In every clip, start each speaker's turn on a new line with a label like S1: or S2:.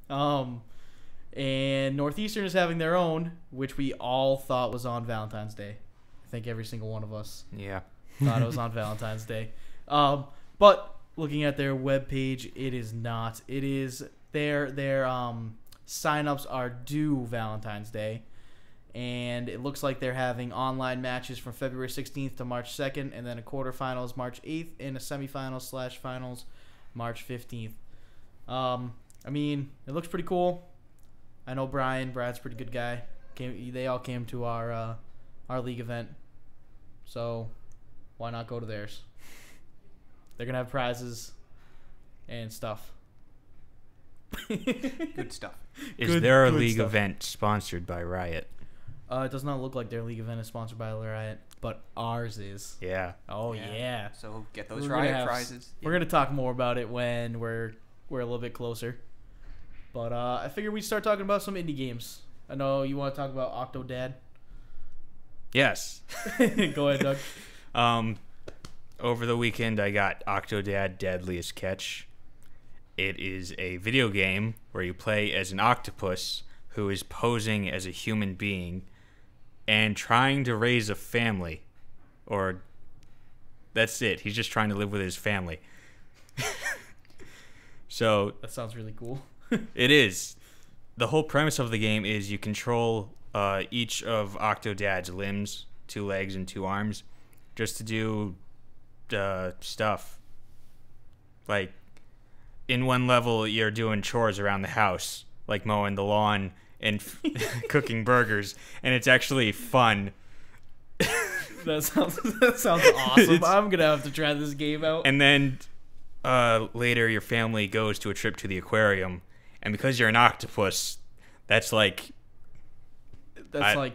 S1: And Northeastern is having their own, which we all thought was on Valentine's Day. I think every single one of us thought it was on Valentine's Day. But looking at their webpage, it is not. It is their signups are due Valentine's Day. And it looks like they're having online matches from February 16th to March 2nd, and then a quarterfinals March 8th, and a semifinals/finals March 15th. I mean, it looks pretty cool. I know Brian. Brad's a pretty good guy. They all came to our league event, so why not go to theirs? They're gonna have prizes and stuff.
S2: Good stuff.
S3: Is their league event sponsored by Riot?
S1: It does not look like their league event is sponsored by Riot, but ours is.
S3: Yeah.
S1: Oh yeah.
S2: So get those Riot prizes.
S1: We're gonna talk more about it when we're a little bit closer. But I figured we'd start talking about some indie games. I know you want to talk about Octodad.
S3: Yes.
S1: Go ahead, Doug.
S3: Over the weekend, I got Octodad Deadliest Catch. It is a video game where you play as an octopus who is posing as a human being and trying to raise a family. Or that's it. He's just trying to live with his family. So
S1: that sounds really cool.
S3: It is. The whole premise of the game is you control each of Octodad's limbs, 2 legs and 2 arms, just to do stuff. Like, in one level, you're doing chores around the house, like mowing the lawn and cooking burgers, and it's actually fun.
S1: That sounds awesome. I'm gonna have to try this game out.
S3: And then later, your family goes to a trip to the aquarium. And because you're an octopus, that's like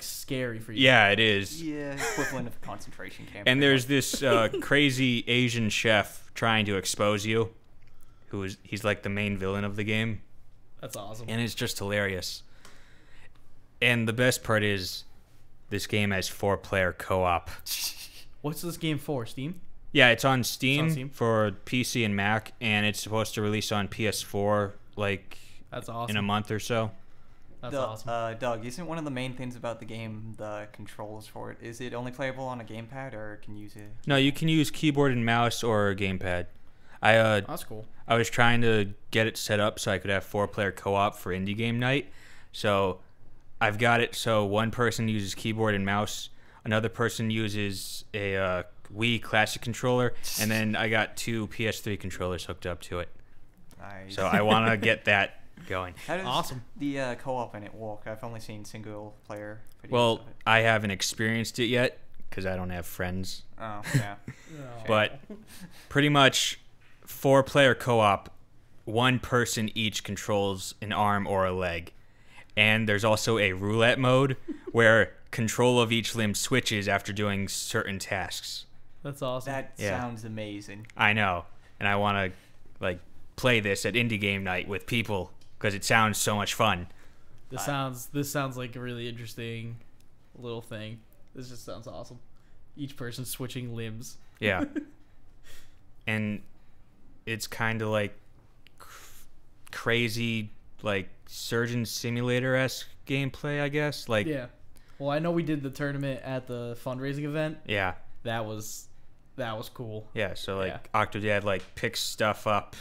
S1: scary for you.
S3: Yeah, it is.
S2: Yeah, equivalent of concentration camp.
S3: And there's this crazy Asian chef trying to expose you, he's like the main villain of the game.
S1: That's awesome.
S3: And it's just hilarious. And the best part is, this game has 4-player co-op.
S1: What's this game for? Steam?
S3: Yeah, it's on Steam for PC and Mac, and it's supposed to release on PS4
S1: that's awesome.
S3: in a month or so.
S1: That's awesome.
S2: Doug, isn't one of the main things about the game the controls for it? Is it only playable on a gamepad, or can you use it?
S3: No, you can use keyboard and mouse or a gamepad.
S1: That's cool.
S3: I was trying to get it set up so I could have 4-player co-op for indie game night. So I've got it so one person uses keyboard and mouse, another person uses a Wii Classic controller, and then I got 2 PS3 controllers hooked up to it.
S2: Nice.
S3: So I want to get that going.
S2: How does
S1: awesome.
S2: the co-op in it work? I've only seen single-player videos
S3: Well,
S2: of it.
S3: I haven't experienced it yet because I don't have friends.
S2: Oh, yeah.
S3: But pretty much 4-player co-op, one person each controls an arm or a leg. And there's also a roulette mode where control of each limb switches after doing certain tasks.
S1: That's awesome.
S2: That sounds amazing.
S3: I know. And I want to play this at indie game night with people because it sounds so much fun.
S1: This sounds like a really interesting little thing. This just sounds awesome. Each person switching limbs.
S3: Yeah. And it's kind of like crazy, Surgeon Simulator-esque gameplay, I guess.
S1: Yeah. Well, I know we did the tournament at the fundraising event.
S3: Yeah.
S1: That was cool.
S3: Yeah, so Octodad picks stuff up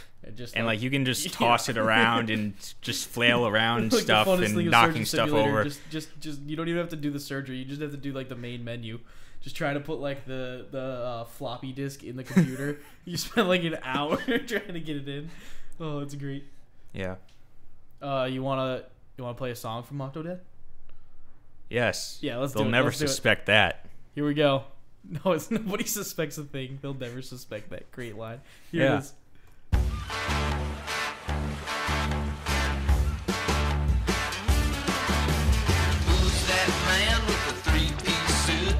S3: and you can just
S1: yeah.
S3: toss it around and just flail around
S1: Like
S3: stuff and knocking stuff over.
S1: Just you don't even have to do the surgery. You just have to do the main menu. Just try to put the floppy disk in the computer. You spend an hour trying to get it in. Oh, it's great.
S3: Yeah.
S1: You wanna play a song from Octodad?
S3: Yes.
S1: Yeah, let's do
S3: it. They'll never suspect that.
S1: Here we go. No, nobody suspects a thing. They'll never suspect that. Great line. Here it is.
S4: Who's that man with the 3-piece suit?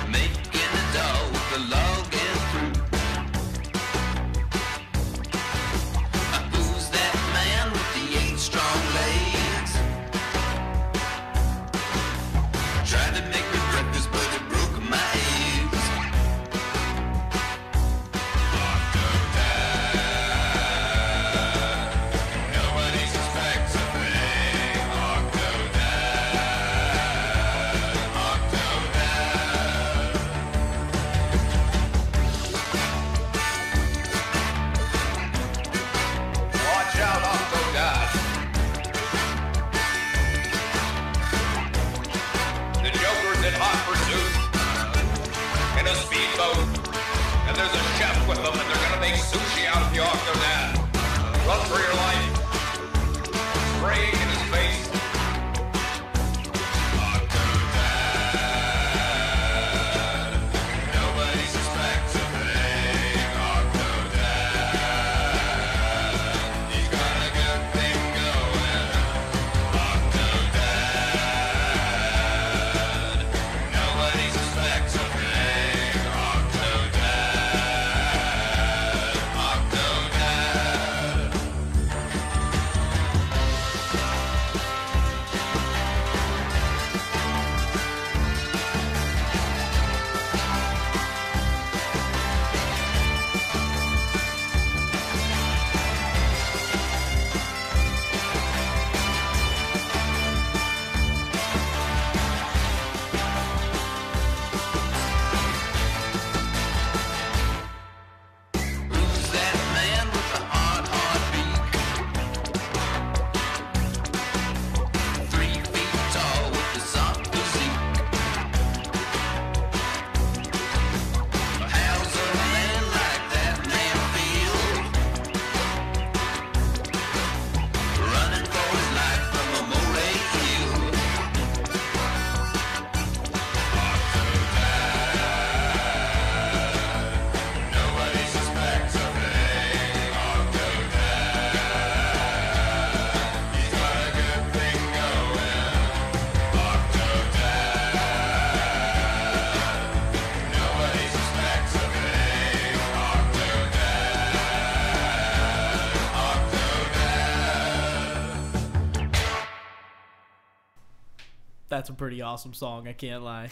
S4: Making a doll with the log and fruit. Who's that man with the 8 strong legs? Tried to make me breakfast, but it broke my eggs.
S5: out of the Octodad. Run for your life. Spraying in his face. Octodad. Nobody suspects a thing. Octodad. He's got a good thing going. Octodad. Nobody suspects a thing. Octodad. Octodad. Who's that man with the hard heartbeat? 3 feet tall with the soft physique. How's a man like that man feel? Running for his life from a moray hill. Nobody suspects a thing. Octodad. He's got a good thing going. Octodad. Nobody suspects a thing. Octodad. Octodad.
S1: That's a pretty awesome song, I can't lie.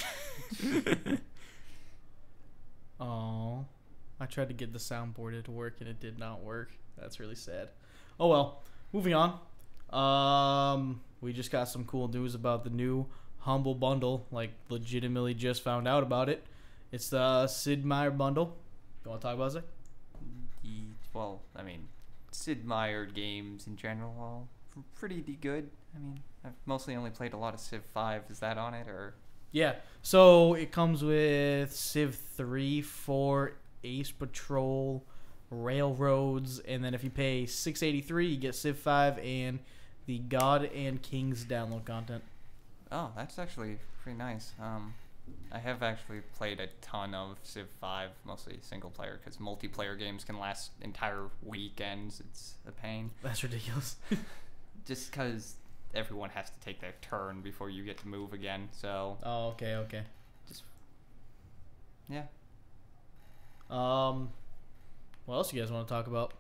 S1: Oh, I tried to get the soundboard to work and it did not work. That's really sad. Oh well, moving on. We just got some cool news about the new Humble Bundle. Like, legitimately just found out about it. It's the Sid Meier bundle. You want to talk about it, Zach?
S2: Well, I mean, Sid Meier games in general are pretty good. I mean, I've mostly only played a lot of Civ 5. Is that on it, or?
S1: Yeah. So it comes with Civ 3, 4, Ace Patrol, Railroads, and then if you pay $6.83, you get Civ 5 and the God and Kings download content.
S2: Oh, that's actually pretty nice. I have actually played a ton of Civ 5, mostly single player, because multiplayer games can last entire weekends. It's a pain.
S1: That's ridiculous.
S2: Just because everyone has to take their turn before you get to move again. So,
S1: Oh, okay.
S2: just, yeah.
S1: What else you guys want to talk about?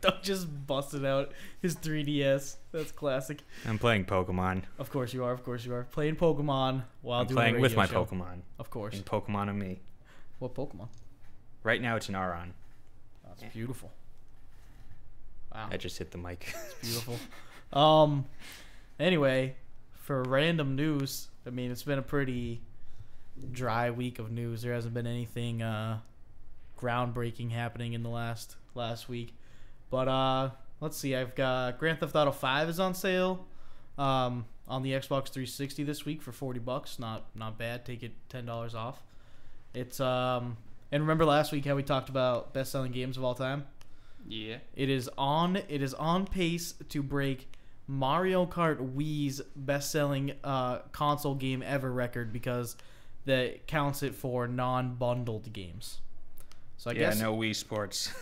S1: Don't just bust it out. His 3DS. That's classic.
S3: I'm playing Pokemon.
S1: Of course you are. Playing Pokemon while
S3: I'm
S1: doing
S3: playing
S1: a
S3: with
S1: radio
S3: my
S1: show.
S3: Pokemon.
S1: Of course.
S3: And Pokemon and me.
S1: What Pokemon?
S3: Right now it's an Aron.
S1: That's beautiful. Wow.
S3: I just hit the mic.
S1: Beautiful. Anyway, for random news, I mean, it's been a pretty dry week of news. There hasn't been anything groundbreaking happening in the last week. But let's see. I've got Grand Theft Auto 5 is on sale on the Xbox 360 this week for $40. Not bad. Take it $10 off. It's and remember last week how we talked about best-selling games of all time?
S2: Yeah.
S1: It is on pace to break Mario Kart Wii's best-selling console game ever record, because that counts it for non-bundled games. So I guess
S3: no Wii Sports.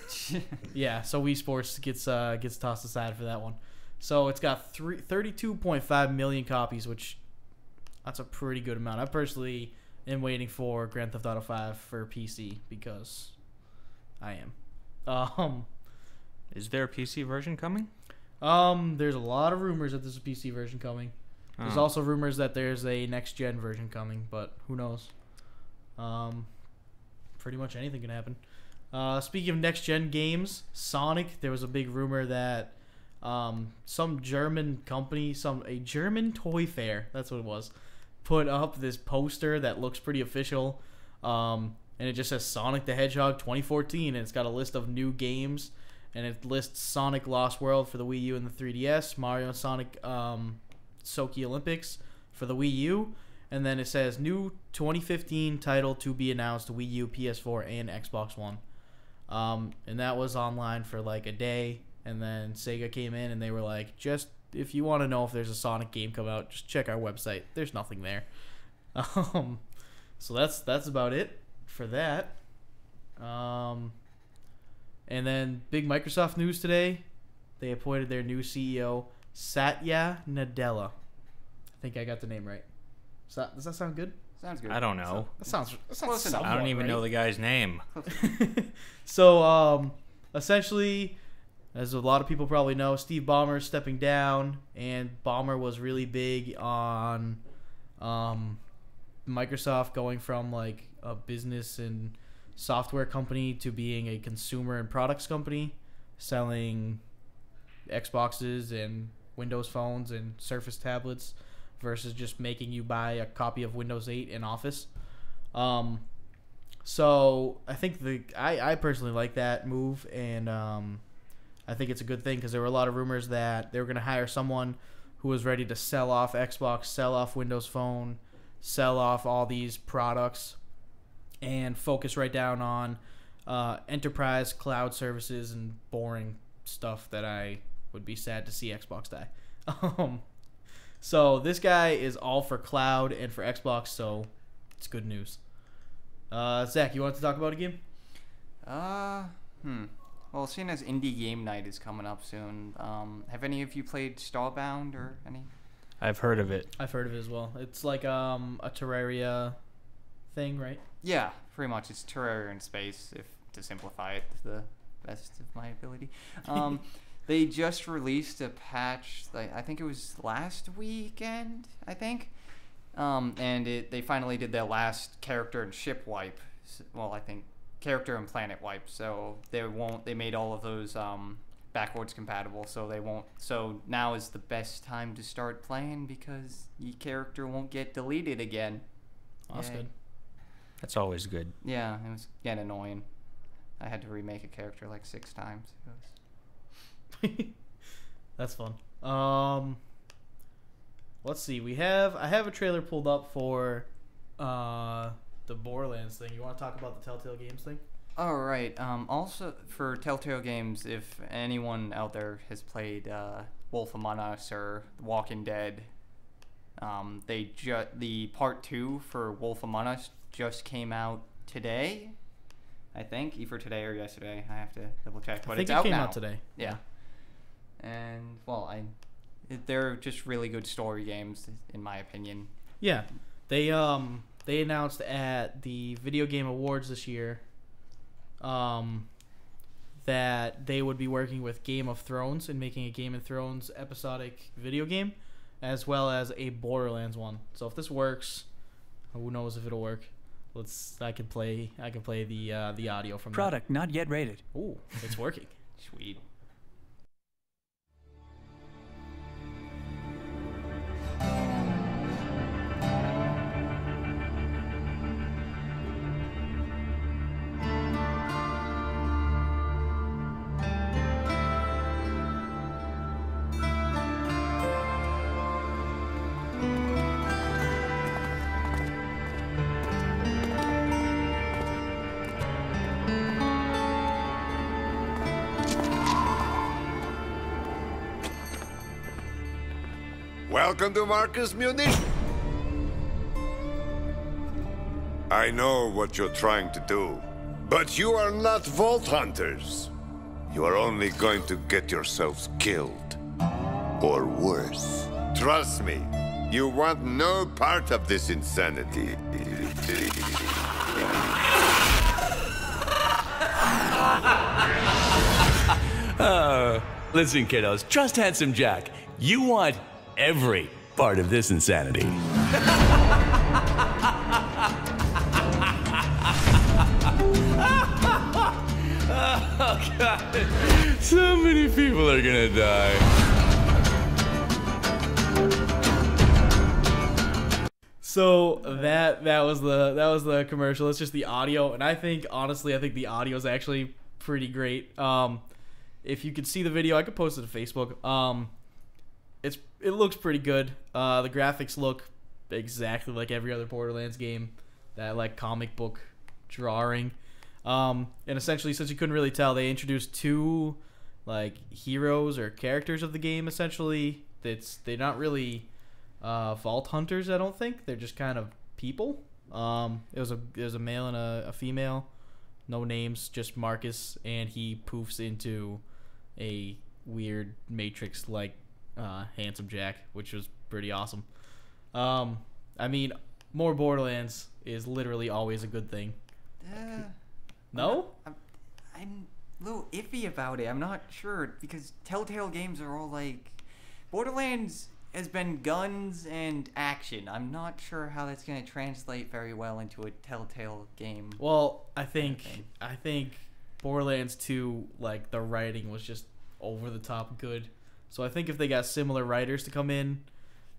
S1: yeah, so Wii Sports gets tossed aside for that one. So it's got 32.5 million copies, which that's a pretty good amount. I personally am waiting for Grand Theft Auto 5 for PC because I am.
S3: Is there a PC version coming?
S1: There's a lot of rumors that there's a PC version coming. There's
S3: Oh.
S1: also rumors that there's a next gen version coming, but who knows? Pretty much anything can happen. Speaking of next gen games, Sonic, there was a big rumor that some German company, a German toy fair, that's what it was, put up this poster that looks pretty official. And it just says Sonic the Hedgehog 2014, and it's got a list of new games, and it lists Sonic Lost World for the Wii U and the 3DS, Mario and Sonic Sochi Olympics for the Wii U, And then it says new 2015 title to be announced: Wii U, PS4, and Xbox One. And that was online for like a day. And then Sega came in and they were like, just if you want to know if there's a Sonic game come out, just check our website. There's nothing there. So that's about it for that. And then big Microsoft news today. They appointed their new CEO, Satya Nadella. I think I got the name right. Does that sound good?
S2: Sounds good.
S3: I don't know.
S1: That sounds
S2: Close enough.
S3: I don't even know the guy's name.
S1: So, essentially, as a lot of people probably know, Steve Ballmer is stepping down, and Ballmer was really big on Microsoft going from like a business and software company to being a consumer and products company, selling Xboxes and Windows phones and Surface tablets versus just making you buy a copy of Windows 8 in Office. So I think I personally like that move, and I think it's a good thing because there were a lot of rumors that they were going to hire someone who was ready to sell off Xbox, sell off Windows Phone, sell off all these products, and focus right down on enterprise cloud services and boring stuff that I would be sad to see Xbox die. So this guy is all for cloud and for Xbox, so it's good news. Zach, you want to talk about a game?
S2: Well, seeing as Indie Game Night is coming up soon, have any of you played Starbound or any?
S3: I've heard of it.
S1: I've heard of it as well. It's like a Terraria thing, right?
S2: Yeah, pretty much. It's Terraria in space, if to simplify it to the best of my ability. They just released a patch, I think it was last weekend, I think. And they finally did their last character and ship wipe. Well, I think character and planet wipe. So they made all of those backwards compatible, so they won't. So now is the best time to start playing because your character won't get deleted again.
S1: Oh, that's good.
S3: That's always good.
S2: Yeah, it was getting annoying. I had to remake a character like 6 times.
S1: That's fun. Let's see. I have a trailer pulled up for the Borderlands thing. You want to talk about the Telltale Games thing?
S2: All right. Also for Telltale Games, if anyone out there has played Wolf Among Us or The Walking Dead, the part 2 for Wolf Among Us just came out today. I think either today or yesterday. I have to double check, but it's out now.
S1: I think it came out today.
S2: Yeah. And well, they're just really good story games, in my opinion.
S1: Yeah, they announced at the Video Game Awards this year, that they would be working with Game of Thrones and making a Game of Thrones episodic video game, as well as a Borderlands one. So if this works, who knows if it'll work? I can play the audio from
S6: Product not yet rated.
S1: Ooh, it's working.
S2: Sweet.
S7: Welcome to Marcus Munich. I know what you're trying to do, but you are not Vault Hunters. You are only going to get yourselves killed. Or worse. Trust me, you want no part of this insanity.
S6: Listen, kiddos, trust Handsome Jack. You want every part of this insanity. Oh, God. So many people are gonna die.
S1: So that was the commercial. It's just the audio, and I think the audio is actually pretty great. If you could see the video, I could post it to Facebook. It looks pretty good. The graphics look exactly like every other Borderlands game. That like comic book drawing. And essentially, since you couldn't really tell, they introduced 2 like heroes or characters of the game. Essentially, they're not really vault hunters. I don't think they're just kind of people. It was a male and a female, no names, just Marcus, and he poofs into a weird Matrix like handsome Jack, which was pretty awesome. I mean, more Borderlands is literally always a good thing. No?
S2: I'm a little iffy about it. I'm not sure because Telltale games are all like Borderlands has been guns and action. I'm not sure how that's going to translate very well into a Telltale game.
S1: Well, I think Borderlands 2, like the writing was just over the top good. So I think if they got similar writers to come in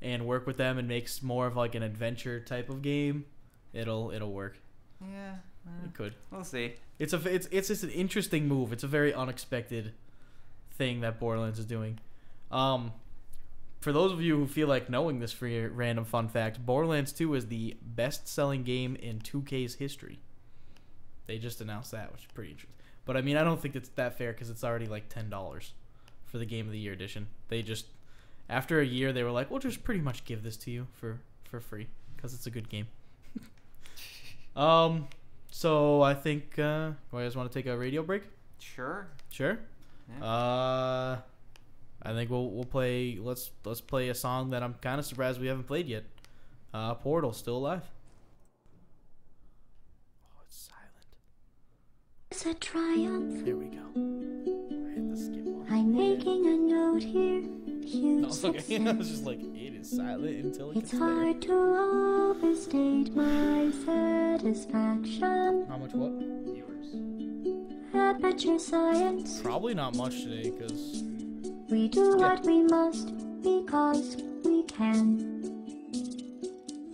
S1: and work with them and makes more of like an adventure type of game, it'll work.
S2: Yeah.
S1: It could.
S2: We'll see.
S1: It's just an interesting move. It's a very unexpected thing that Borderlands is doing. For those of you who feel like knowing this free random fun fact, Borderlands 2 is the best-selling game in 2K's history. They just announced that, which is pretty interesting. But I mean, I don't think it's that fair because it's already like $10 for the Game of the Year edition. They just, after a year, they were like, we'll just pretty much give this to you for free because it's a good game. So I think, you guys want to take a radio break?
S2: Sure.
S1: Sure. Yeah. I think we'll play. Let's play a song that I'm kind of surprised we haven't played yet. Portal, Still Alive. Oh, it's silent.
S8: It's a triumph.
S1: Here we go. I hit the skip one.
S8: I'm making a note here.
S1: No, it's okay. I was just like, it is silent until it
S8: It's
S1: gets
S8: hard
S1: there.
S8: to overstate my satisfaction.
S1: How much what?
S8: Aperture science.
S1: Probably not much today, because
S8: We do what we must because we can.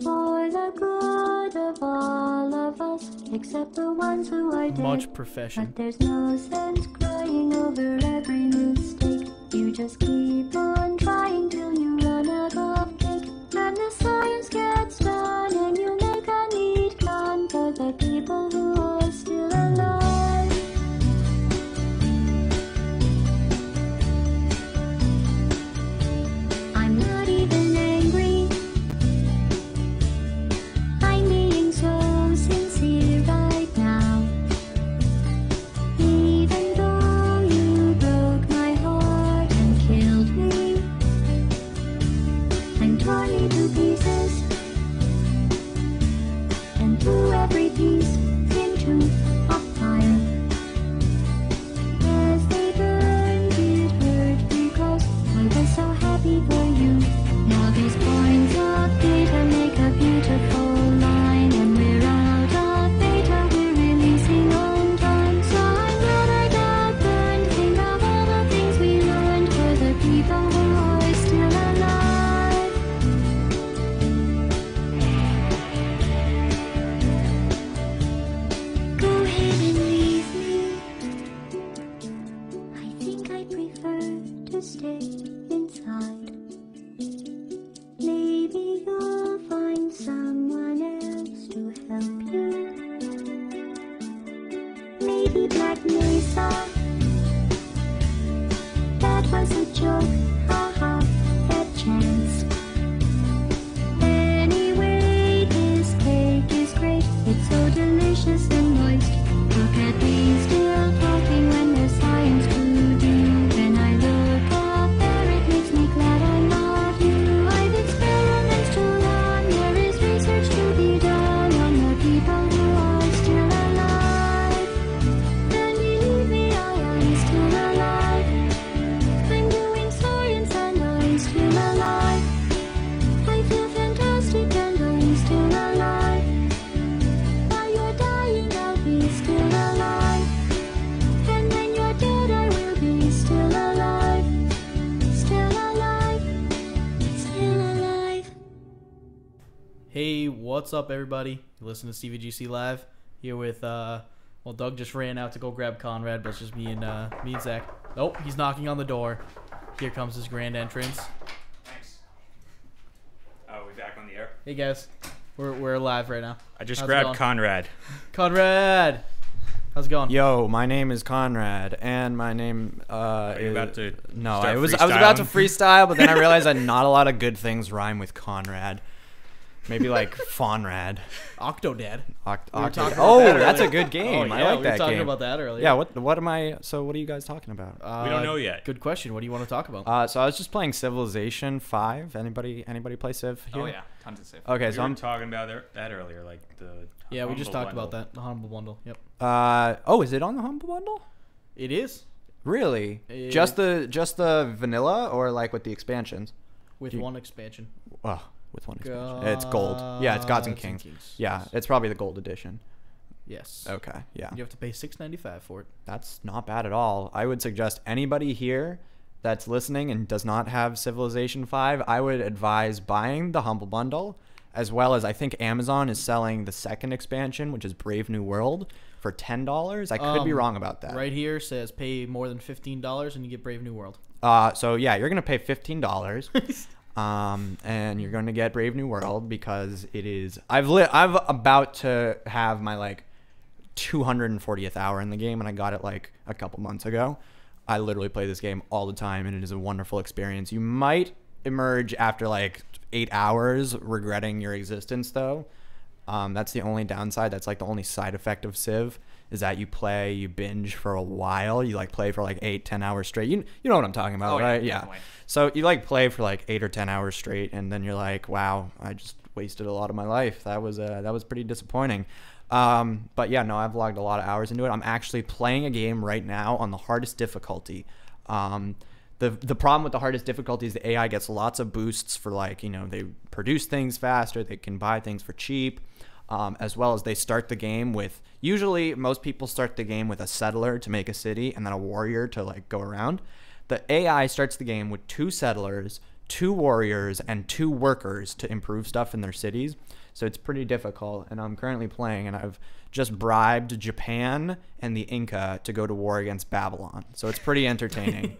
S8: For the good of all of us, except the ones who are dead.
S1: much profession.
S8: But there's no sense crying over every mistake. You just keep on trying till you run out of cake. And the science gets done and you make a neat plan for the people who are still alive. I'm not even angry. I'm being so sincere right now. Even though you broke my heart and killed me and tore me to pieces and threw every piece into a fire. As they burned, it hurt because I was so happy for you. Now these points of data make a beautiful line, and we're out of data, we're releasing on time. So I'm glad I got burned. Think of all the things we learned for the people who are still alive. Go ahead and leave me. I think I prefer to stay inside. Maybe you'll find someone else to help you. Maybe Black Mesa. That was a joke, haha, that chance. Anyway, this cake is great. It's so delicious and moist. Look at me still talking when there's science to do. When I look up there, it makes me glad I'm not you. I've experiments to run. There is research to be done on the people who are still alive. And believe me, I am still alive. I'm doing science and I'm still alive. I feel fantastic and I'm still alive. While you're dying, I'll be still alive. And when you're dead, I will be still alive. Still alive. Still alive.
S1: Hey, what's up, everybody? You listen to CVGC Live here with well, Doug just ran out to go grab Conrad, but it's just me and Zach. Nope, he's knocking on the door. Here comes his grand entrance.
S3: Thanks. Oh, we back on the air?
S1: Hey guys, we're live right now.
S3: I just
S1: How's it
S3: grabbed
S1: going?
S3: Conrad.
S1: Conrad, how's it going?
S9: Yo, my name is Conrad, and my name
S3: Are you about to
S9: no,
S3: start
S9: I was about to
S3: freestyling?
S9: freestyle, but then I realized that not a lot of good things rhyme with Conrad. Maybe like Fonrad.
S1: Octodad.
S9: We
S1: were talking about
S9: Oh,
S1: that
S9: that's a
S1: earlier.
S9: good game.
S1: Oh,
S9: I
S1: yeah,
S9: like
S1: we
S9: that
S1: were talking
S9: game.
S1: about that earlier.
S9: Yeah. What am I? So what are you guys talking about?
S3: We don't know yet.
S1: Good question. What do you want to talk about?
S9: So I was just playing Civilization 5. Anybody play Civ here?
S2: Oh yeah, tons of Civ.
S9: Okay,
S3: We
S9: so
S3: were
S9: I'm
S3: talking about that earlier, like the
S1: Yeah, we just
S3: Humble
S1: talked about
S3: Bundle.
S1: that. The Humble Bundle. Yep.
S9: oh, is it on the Humble Bundle?
S1: It is
S9: Really? Just the vanilla or like with the expansions?
S1: with one expansion.
S9: Oh, with one expansion. It's gold. Yeah, it's Gods and Kings. Yeah, it's probably the gold edition.
S1: Yes.
S9: Okay, yeah.
S1: You have to pay $6.95 for it.
S9: That's not bad at all. I would suggest anybody here that's listening and does not have Civilization 5, I would advise buying the Humble Bundle, as well as I think Amazon is selling the second expansion, which is Brave New World, for $10. I could be wrong about that.
S1: Right here says pay more than $15 and you get Brave New World.
S9: So yeah, you're gonna pay $15. And you're going to get Brave New World because it is. I've about to have my like 240th hour in the game, and I got it like a couple months ago. I literally play this game all the time, and it is a wonderful experience. You might emerge after like 8 hours regretting your existence, though. That's the only downside. That's like the only side effect of Civ is that you binge for a while. You like play for like 8-10 hours straight. You know what I'm talking about, right? Yeah.
S2: Definitely.
S9: So you like play for like 8 or 10 hours straight, and then you're like, wow, I just wasted a lot of my life. That was pretty disappointing. But yeah, no, I've logged a lot of hours into it. I'm actually playing a game right now on the hardest difficulty. The problem with the hardest difficulty is the AI gets lots of boosts for like, they produce things faster, they can buy things for cheap, as well as they start the game with, usually most people start the game with a settler to make a city and then a warrior to like go around. The AI starts the game with 2 settlers, 2 warriors, and 2 workers to improve stuff in their cities. So it's pretty difficult, and I'm currently playing, and I've just bribed Japan and the Inca to go to war against Babylon. So it's pretty entertaining.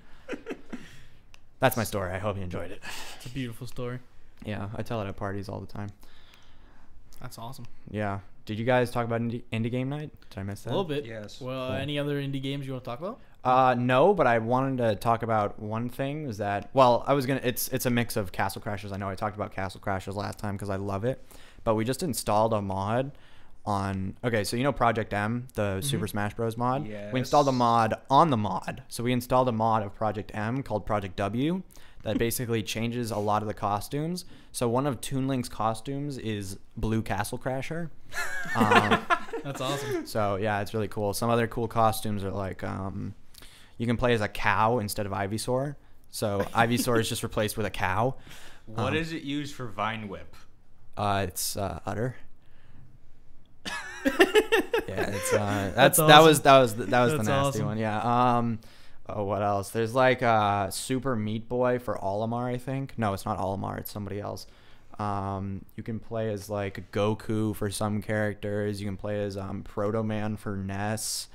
S9: That's my story. I hope you enjoyed it.
S1: It's a beautiful story.
S9: Yeah, I tell it at parties all the time.
S1: That's awesome.
S9: Yeah. Did you guys talk about indie game night? Did I miss that?
S1: A little bit.
S3: Yes.
S1: Well,
S9: Cool.
S1: any other indie games you want to talk about?
S9: No, but I wanted to talk about one thing. Is that it's a mix of Castle Crashers. I know I talked about Castle Crashers last time because I love it, but we just installed a mod on. Okay, so Project M, the Super Smash Bros. Mod.
S3: Yes.
S9: We installed a mod on the mod. So we installed a mod of Project M called Project W that basically changes a lot of the costumes. So one of Toon Link's costumes is Blue Castle Crasher.
S1: That's awesome.
S9: So yeah, it's really cool. Some other cool costumes are like you can play as a cow instead of Ivysaur. So Ivysaur is just replaced with a cow.
S3: What is it used for Vine Whip?
S9: It's udder. Yeah, it's
S1: That's
S9: that was
S1: awesome.
S9: the
S1: That's
S9: nasty
S1: awesome.
S9: one. Yeah. Oh, what else? There's like Super Meat Boy for Olimar, I think. No, it's not Olimar. It's somebody else. You can play as like Goku for some characters. You can play as Proto Man for Ness.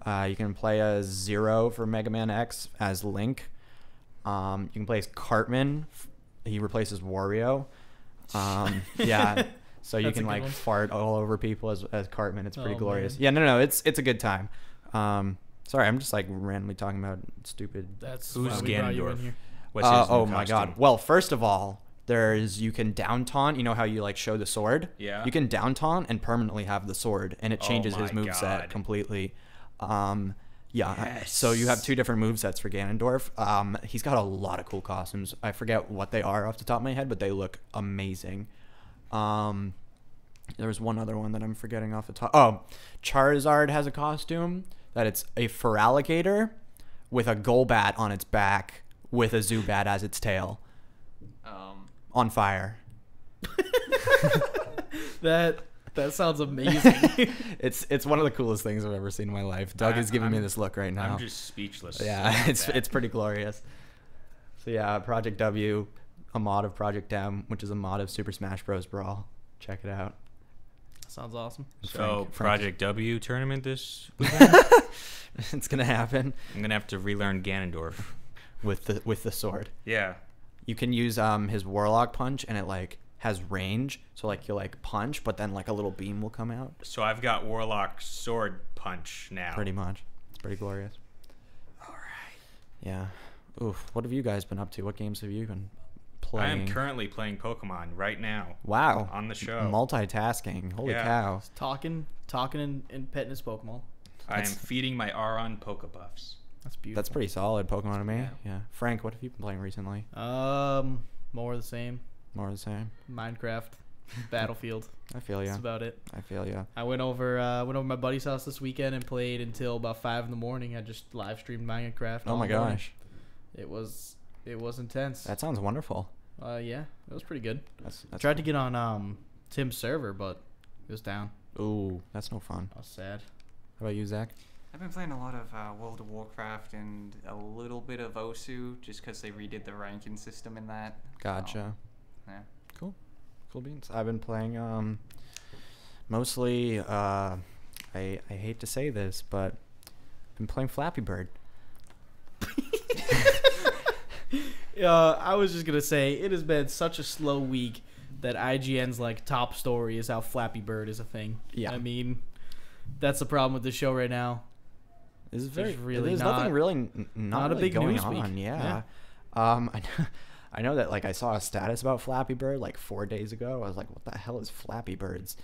S9: You can play as Zero for Mega Man X as Link. You can play as Cartman. He replaces Wario. Yeah. So you
S1: That's a
S9: can
S1: good
S9: like
S1: one.
S9: fart all over people as Cartman. It's pretty
S1: Oh,
S9: glorious.
S1: man.
S9: Yeah, no, it's a good time. Sorry, I'm just like randomly talking about stupid.
S1: That's
S3: Who's
S1: why we brought you in
S3: Ganondorf?
S1: here.
S3: What's his new
S9: Oh my god.
S3: costume?
S9: Well, first of all, you can down taunt. You know how you like show the sword?
S3: Yeah.
S9: You can down taunt and permanently have the sword, and it
S3: Oh
S9: changes his
S3: my
S9: moveset
S3: God.
S9: completely. Yeah.
S3: Yes.
S9: So you have 2 different movesets for Ganondorf. He's got a lot of cool costumes. I forget what they are off the top of my head, but they look amazing. There's one other one that I'm forgetting off the top. Oh, Charizard has a costume that it's a Feraligatr with a Golbat on its back with a Zubat as its tail on fire.
S1: That sounds amazing.
S9: It's one of the coolest things I've ever seen in my life. Doug is giving me this look right now.
S3: I'm just speechless.
S9: Yeah,
S3: about
S9: it's
S3: that.
S9: it's pretty glorious. So yeah, Project W, a mod of Project M, which is a mod of Super Smash Bros. Brawl. Check it out.
S1: Sounds awesome.
S3: So
S9: Frank-
S3: Project W tournament this weekend.
S9: It's gonna happen
S3: I'm gonna have to relearn Ganondorf.
S9: with the sword.
S3: Yeah.
S9: You can use his Warlock punch, and it like has range. So like you'll like punch, but then like a little beam will come out.
S3: So I've got Warlock Sword Punch now.
S9: Pretty much. It's pretty glorious.
S3: All right.
S9: Yeah. Oof. What have you guys been up to? What games have you been
S3: I
S9: playing?
S3: am currently playing Pokemon right now.
S9: Wow.
S3: On the show.
S9: Multitasking. Holy
S3: Yeah.
S9: cow.
S1: Talking and petting his Pokemon.
S3: I am feeding my Aron Pokebuffs.
S1: That's beautiful.
S9: That's pretty solid Pokemon to me.
S3: Yeah.
S9: Yeah. Frank, what have you been playing recently?
S1: More of the same.
S9: More of the same.
S1: Minecraft, Battlefield.
S9: I feel
S1: That's
S9: ya.
S1: about it.
S9: I feel ya.
S1: I went over my buddy's house this weekend and played until about 5 in the morning. I just live streamed Minecraft.
S9: Oh
S1: all
S9: my
S1: morning.
S9: gosh.
S1: It was intense.
S9: That sounds wonderful.
S1: Yeah, it was pretty good.
S9: That's
S1: Tried to get on Tim's server, but it was down.
S9: Ooh, that's no fun.
S1: I was sad.
S9: How about you, Zach?
S2: I've been playing a lot of World of Warcraft and a little bit of Osu, just because they redid the ranking system in that.
S9: Gotcha.
S2: Yeah.
S9: Cool. Cool beans. I've been playing mostly I hate to say this, but I've been playing Flappy Bird.
S1: I was just gonna say it has been such a slow week that IGN's like top story is how Flappy Bird is a thing.
S9: Yeah.
S1: I mean, that's the problem with the show right now.
S9: This is very
S1: really
S9: there's
S1: not-
S9: nothing really not
S1: a
S9: really
S1: big
S9: going
S1: news
S9: on.
S1: week.
S9: Yeah. I know that like I saw a status about Flappy Bird like 4 days ago. I was like, what the hell is Flappy Birds?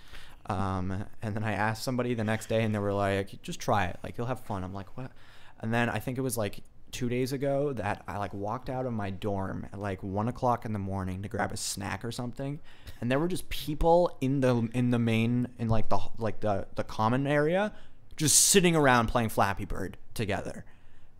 S9: And then I asked somebody the next day and they were like, just try it. Like you'll have fun. I'm like, what? And then I think it was like 2 days ago that I like walked out of my dorm at like 1 o'clock in the morning to grab a snack or something, and there were just people in the main in like the common area just sitting around playing Flappy Bird together,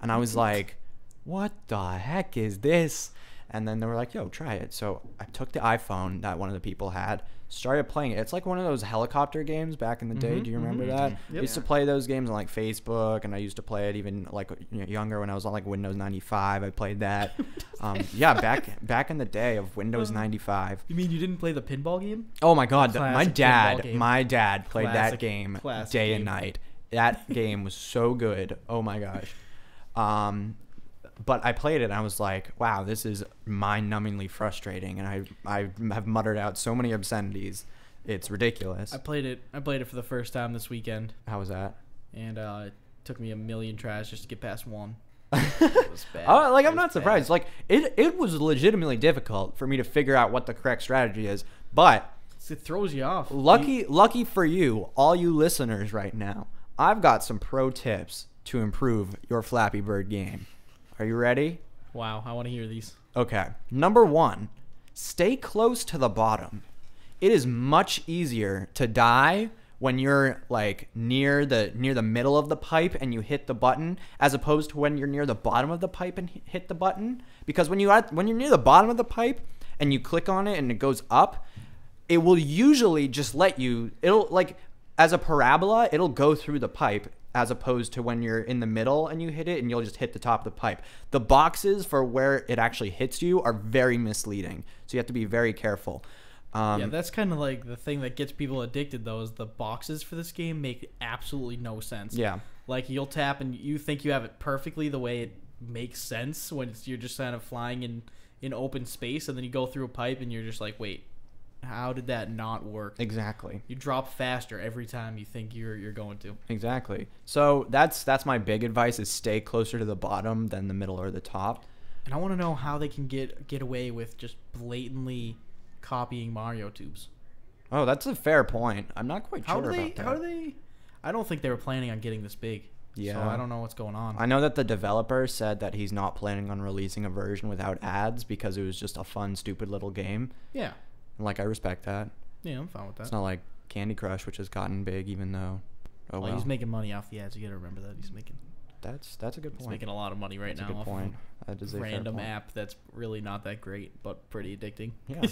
S9: and I was like, what the heck is this? And then they were like, yo, try it. So I took the iPhone that one of the people had, started playing it. It's like one of those helicopter games back in the day. Do you remember that?
S1: Yep.
S9: I used to play those games on like Facebook, and I used to play it even like younger when I was on like Windows 95. I played that. Yeah, back in the day of Windows 95.
S1: You mean you didn't play the pinball game?
S9: Oh my God,
S1: Classic pinball game.
S9: my dad played that
S1: Classic-
S9: game
S1: classic
S9: day and
S1: game.
S9: night. That game was so good. Oh my gosh. But I played it and I was like, wow, this is mind-numbingly frustrating, and I have muttered out so many obscenities. It's ridiculous.
S1: I played it for the first time this weekend,
S9: How was that?
S1: and it took me a million tries just to get past one. It was bad.
S9: Oh, like
S1: It
S9: I'm
S1: was
S9: not surprised.
S1: bad.
S9: Like it was legitimately difficult for me to figure out what the correct strategy is. But
S1: It throws you off.
S9: lucky for you, all you listeners right now, I've got some pro tips to improve your Flappy Bird game. Are you ready?
S1: Wow, I want to hear these.
S9: Okay. Number 1, stay close to the bottom. It is much easier to die when you're like near the middle of the pipe and you hit the button, as opposed to when you're near the bottom of the pipe and hit the button. Because when you're near the bottom of the pipe and you click on it and it goes up, it will usually just let you. It'll like as a parabola, it'll go through the pipe, as opposed to when you're in the middle and you hit it and you'll just hit the top of the pipe. The boxes for where it actually hits you are very misleading, so you have to be very careful.
S1: Yeah, that's kind of like the thing that gets people addicted, though, is the boxes for this game make absolutely no sense.
S9: Yeah.
S1: Like, you'll tap and you think you have it perfectly the way it makes sense when you're just kind of flying in open space, and then you go through a pipe and you're just like, wait, how did that not work?
S9: Exactly.
S1: You drop faster every time you think you're going to.
S9: Exactly. So that's my big advice: is stay closer to the bottom than the middle or the top.
S1: And I want to know how they can get away with just blatantly copying Mario tubes.
S9: Oh, that's a fair point. I'm not quite
S1: How
S9: sure
S1: do they?
S9: about that.
S1: How do they? I don't think they were planning on getting this big.
S9: Yeah.
S1: So I don't know what's going on.
S9: I know that the developer said that he's not planning on releasing a version without ads because it was just a fun, stupid little game.
S1: Yeah.
S9: And, like, I respect that.
S1: Yeah, I'm fine with that.
S9: It's not like Candy Crush, which has gotten big, even though. Oh
S1: Well,
S9: well.
S1: he's making money off the ads. You got to remember that he's making.
S9: That's a good point.
S1: He's making a lot of money right
S9: That's
S1: now
S9: a good
S1: off
S9: point.
S1: of
S9: That is a
S1: a
S9: fair
S1: random
S9: point.
S1: app that's really not that great, but pretty addicting.
S9: Yeah.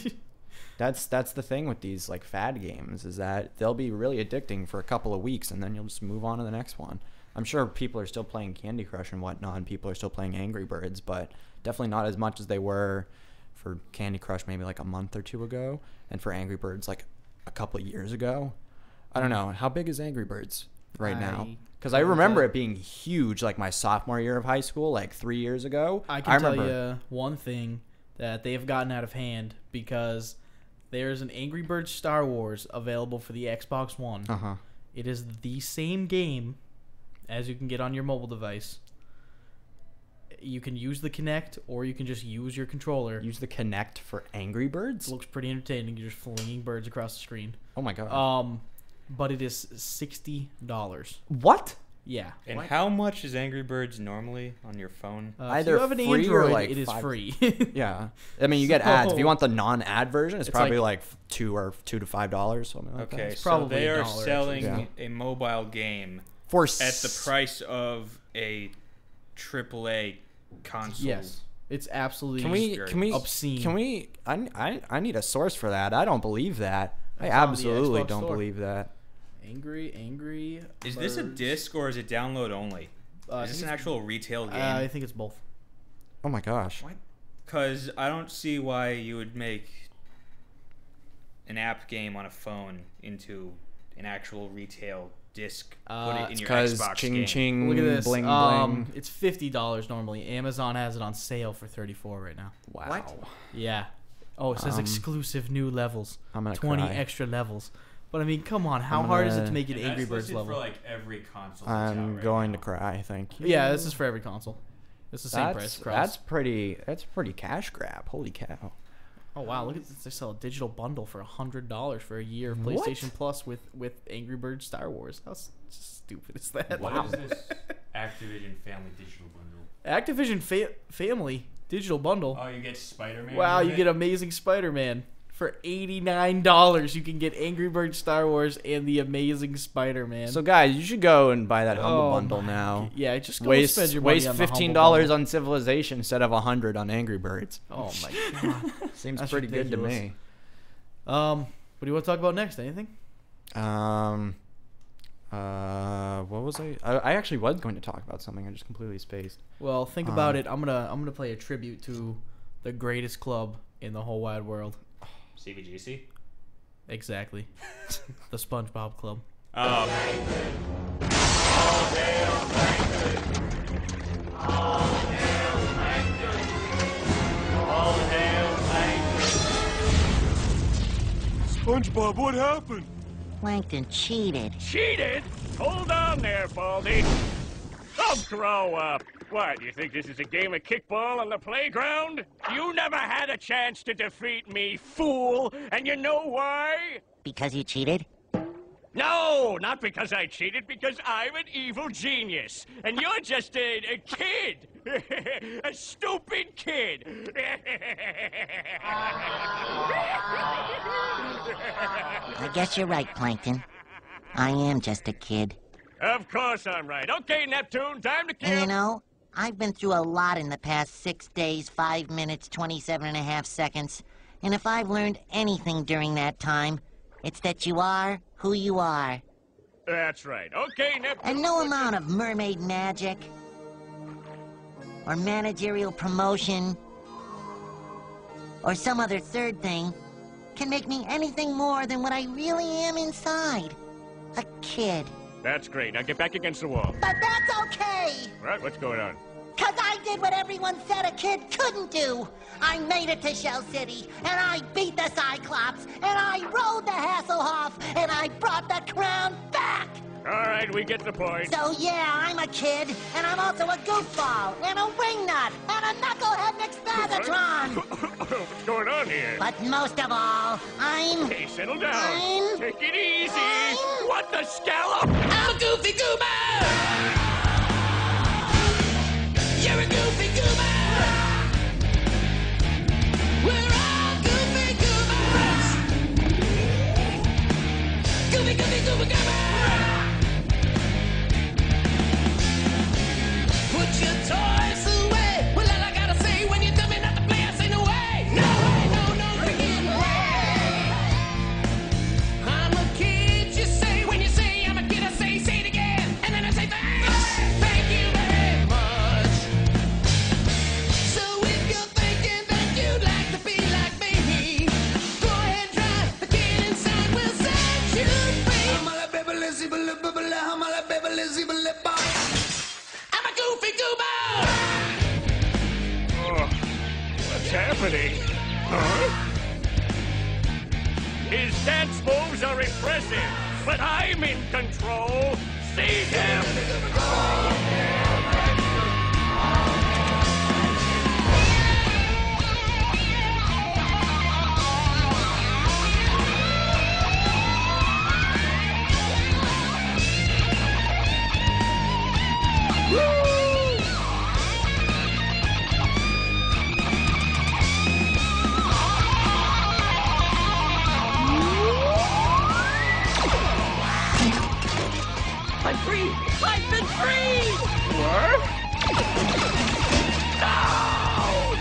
S9: That's the thing with these like fad games, is that they'll be really addicting for a couple of weeks and then you'll just move on to the next one. I'm sure people are still playing Candy Crush and whatnot, and people are still playing Angry Birds, but definitely not as much as they were for Candy Crush maybe like a month or two ago, and for Angry Birds like a couple of years ago. I don't know. How big is Angry Birds right now? Because I remember it being huge like my sophomore year of high school, like 3 years ago.
S1: I can tell
S9: remember.
S1: you one thing that they have gotten out of hand, because There is an Angry Birds Star Wars available for the Xbox One.
S9: Uh-huh.
S1: It is the same game as you can get on your mobile device. You can use the Kinect, or you can just use your controller.
S9: Use the Kinect for Angry Birds?
S1: It looks pretty entertaining. You're just flinging birds across the screen.
S9: Oh my god.
S1: But it is $60.
S9: What?
S1: Yeah.
S3: And how much is Angry Birds normally on your phone?
S1: If you have an
S9: free
S1: Android,
S9: or like
S1: it is
S9: 5
S1: free.
S9: Yeah. I mean, you get ads. If
S1: So-
S9: you want the non-ad version, it's probably
S1: like-
S9: like $2 to $5, something like that.
S3: Okay,
S1: It's
S3: so
S1: probably
S3: they are
S1: $1,
S3: selling
S9: actually.
S3: a mobile game
S9: For
S3: at the price of a AAA console.
S1: Yes. It's absolutely
S9: Can we
S1: obscene.
S9: I need a source for that. I don't believe that. I
S1: It's on the
S9: absolutely
S1: Xbox
S9: don't
S1: Store.
S9: believe that.
S1: Angry.
S3: Is this a
S1: Birds.
S3: disc or is it download only?
S1: I
S3: Is this
S1: think
S3: an
S1: it's-
S3: actual retail game?
S1: I think it's both.
S9: Oh my gosh.
S3: Because I don't see why you would make an app game on a phone into an actual retail disc. Put it in your
S9: Because
S3: Xbox
S9: ching
S3: game.
S9: ching,
S1: Look at this.
S9: bling bling.
S1: It's $50 normally. Amazon has it on sale for $34 right now.
S9: Wow.
S3: What?
S1: Yeah. Oh, it says exclusive new levels.
S9: I'm gonna
S1: 20
S9: cry.
S1: extra levels. But I mean, come on. How hard is it to make an
S3: And
S1: Angry
S3: that's
S1: Birds
S3: listed
S1: level?
S3: for like every console. that's out
S9: I'm
S3: right
S9: going
S3: now.
S9: to cry, I think.
S1: Yeah, this is for every console. It's the same price across.
S9: That's pretty cash grab. Holy cow.
S1: Oh wow! Look at this. They sell a digital bundle for $100 for a year of
S9: What?
S1: PlayStation Plus with Angry Birds Star Wars. How stupid is that?
S3: What is this Activision Family Digital Bundle?
S1: Activision Family Digital Bundle.
S3: Oh, you get Spider-Man.
S1: Wow,
S3: with
S1: you
S3: it?
S1: get Amazing Spider-Man for $89. You can get Angry Birds Star Wars and the Amazing Spider-Man.
S9: So guys, you should go and buy that Humble
S1: Oh
S9: Bundle
S1: my
S9: now.
S1: Yeah, just go and spend your money
S9: waste
S1: on the
S9: $15
S1: Humble Bundle.
S9: on Civilization instead of $100 on Angry Birds.
S1: Oh my god.
S9: Seems
S1: That's
S9: pretty good to
S1: ridiculous.
S9: me.
S1: What do you want to talk about next? Anything?
S9: What was I actually was going to talk about something. I just completely spaced.
S1: Well, think about it. I'm gonna play a tribute to the greatest club in the whole wide world.
S3: CVGC.
S1: Exactly. The SpongeBob Club.
S3: Oh.
S7: SpongeBob, what happened?
S10: Plankton cheated.
S11: Cheated? Hold on there, Baldy. Oh, grow up. What, you think this is a game of kickball on the playground? You never had a chance to defeat me, fool! And you know why?
S10: Because you cheated?
S11: No, not because I cheated, because I'm an evil genius. And you're just a kid. A stupid kid.
S10: I guess you're right, Plankton. I am just a kid.
S11: Of course I'm right. Okay, Neptune, time to kill.
S10: And you know, I've been through a lot in the past 6 days, 5 minutes, 27.5 seconds. And if I've learned anything during that time, it's that you are who you are.
S11: That's right. Okay, Neptune.
S10: And no amount of mermaid magic, or managerial promotion, or some other third thing can make me anything more than what I really am inside. A kid.
S11: That's great. Now get back against the wall.
S10: But that's okay!
S11: Right, what's going on?
S10: 'Cause I did what everyone said a kid couldn't do. I made it to Shell City, and I beat the Cyclops, and I rode the Hasselhoff, and I brought the crown back!
S11: All right, we get the point.
S10: So yeah, I'm a kid, and I'm also a goofball, and a wingnut, and a knucklehead McSpagatron!
S11: What's going on here?
S10: But most of all, I'm...
S11: Hey, settle down.
S10: I'm...
S11: Take it easy.
S10: I'm...
S11: What the scallop?
S10: I'm a goofy goober!
S4: You're a goofy goober! We're all goofy goobers! Goofy, goofy, goober, goober! Put your toys away! Well, all I gotta say when you tell me not to play, I say no way! No way, no freaking way! I'm a kid, you say. When you say I'm a kid, I say it again! And then I say thanks! Thank you very much! So if you're thinking that you'd like to be like me, go ahead, try. The kid inside will set you free. I'm a goofy goober!
S11: Oh, what's happening? Huh? His dance moves are impressive, but I'm in control. See him!
S4: I'm free! I've been freed!
S11: What? No!